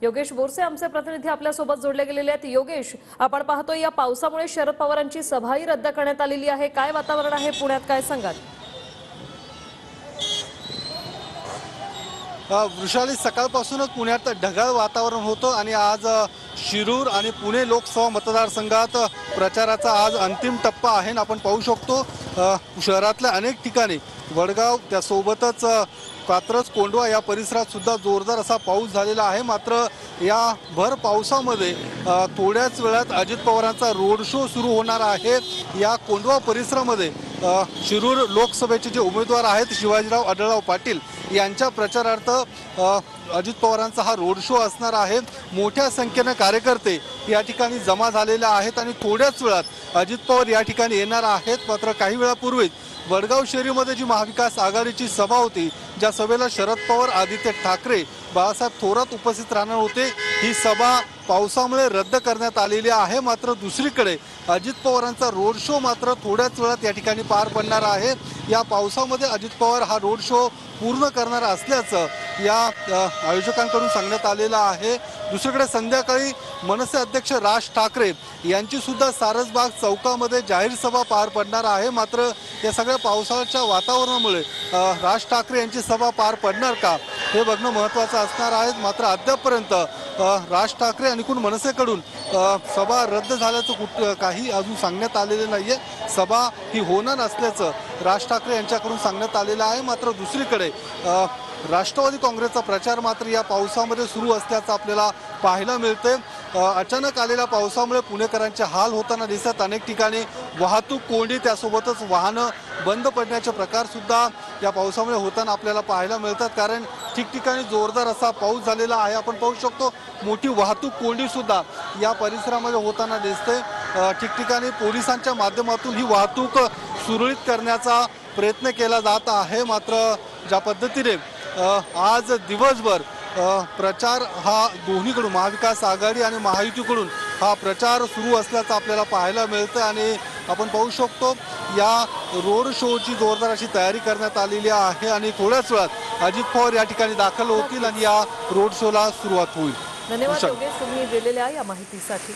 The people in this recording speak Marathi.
योगेश बोरसे आमचे प्रतिनिधी आपल्या सोबत जोडले गेलेले आहेत। योगेश, आपण पाहतो या पावसामुळे शरद पवारांची सभाही रद्द करण्यात आलेली आहे। काय वातावरण आहे पुण्यात, काय सांगाल? वृषाली, सकाळपासूनच पुण्यात ढगाळ वातावरण होतं आणि आज शिरूर आणि पुणे लोकसभा मतदारसंघात प्रचाराचा आज अंतिम टप्पा आहे। आपण पाहू शकतो शहरातल्या अनेक ठिकाणी वडगाव त्यासोबतच कात्रज कोंढवा या परिसरात सुद्धा जोरदार असा पाऊस झालेला आहे। मात्र या भर पावसामध्ये थोड्याच वेळात अजित पवारांचा रोड शो सुरू होणार आहे। या कोंढवा परिसरामध्ये शिरूर लोकसभेचे जे उमेदवार आहेत शिवाजीराव आढळराव पाटील यांच्या प्रचारार्थ अजित पवारांचा हा रोड शो असणार आहे। मोठ्या संख्येने कार्यकर्ते या ठिकाणी जमा झालेले आहेत आणि थोड्याच वेळात अजित पवार या ठिकाणी येणार आहेत। मात्र काही वेळापूर्वीच वडगाव शहरीमध्ये जी महाविकास आघाडीची सभा होती, ज्या सभेला शरद पवार, आदित्य ठाकरे, बाळासाहेब थोरात उपस्थित राहणार होते, ही सभा पावसामुळे रद्द करण्यात आलेली आहे। मात्र दुसरीकडे अजित पवारांचा रोड शो मात्र थोड्याच वेळात या ठिकाणी पार पडणार आहे। या पावसामध्ये अजित पवार हा रोड शो पूर्ण करणार असल्याचं या आयोजकांकडून सांगण्यात आलेलं आहे। दुसरीकडे संध्याकाळी मनसे अध्यक्ष राज ठाकरे यांची सुद्धा सारसबाग चौकामध्ये जाहीर सभा पार पडणार आहे। मात्र या सगळ्या पावसाच्या वातावरणामुळे राज ठाकरे यांची सभा पार पडणार का हे बघणं महत्त्वाचं असणार आहे। मात्र अद्यापपर्यंत राज ठाकरे आणि मनसेकडून सभा रद्द झाल्याचं काही अजून सांगण्यात आलेलं नाहीये। सभा ही होणार नसल्याचं राज ठाकरे यांच्याकडून सांगण्यात आलेलं आहे। मात्र दुसरीकडे राष्ट्रवादी काँग्रेसचा प्रचार मात्र या पावसामध्ये सुरू असल्याचं आपल्याला पाहायला मिळते। अचानक आलेल्या पावसामुळे पुणेकरांचे हाल होताना दिसत, अनेक ठिकाणी वाहतूक कोंडी त्यासोबतच वाहनं बंद पडण्याचे प्रकार सुद्धा या पावसामुळे होताना आपल्याला पाहायला मिळतात। कारण ठिकठिकाणी जोरदार असा पाऊस झालेला आहे। आपण पाहू शकतो मोठी वाहतूक कोंडी सुद्धा या परिसरामध्ये होताना दिसते। ठिकठिकाणी पोलिसांच्या माध्यमातून ही वाहतूक सुरळीत करण्याचा प्रयत्न केला जात आहे। मात्र ज्या पद्धतीने आज दिवसभर प्रचार हा दोन्हीकडून महाविकास आघाडी आणि महायुतीकडून हा प्रचार सुरू असल्याचं आपल्याला पाहायला मिळतं आणि आपण पाहू शकतो या रोड शोची जोरदार अशी तयारी करण्यात आलेली आहे आणि थोड्याच वेळात अजित पवार या ठिकाणी दाखल होतील आणि या रोड शोला सुरुवात होईल। धन्यवाद योगेश, तुम्ही दिलेल्या या माहितीसाठी।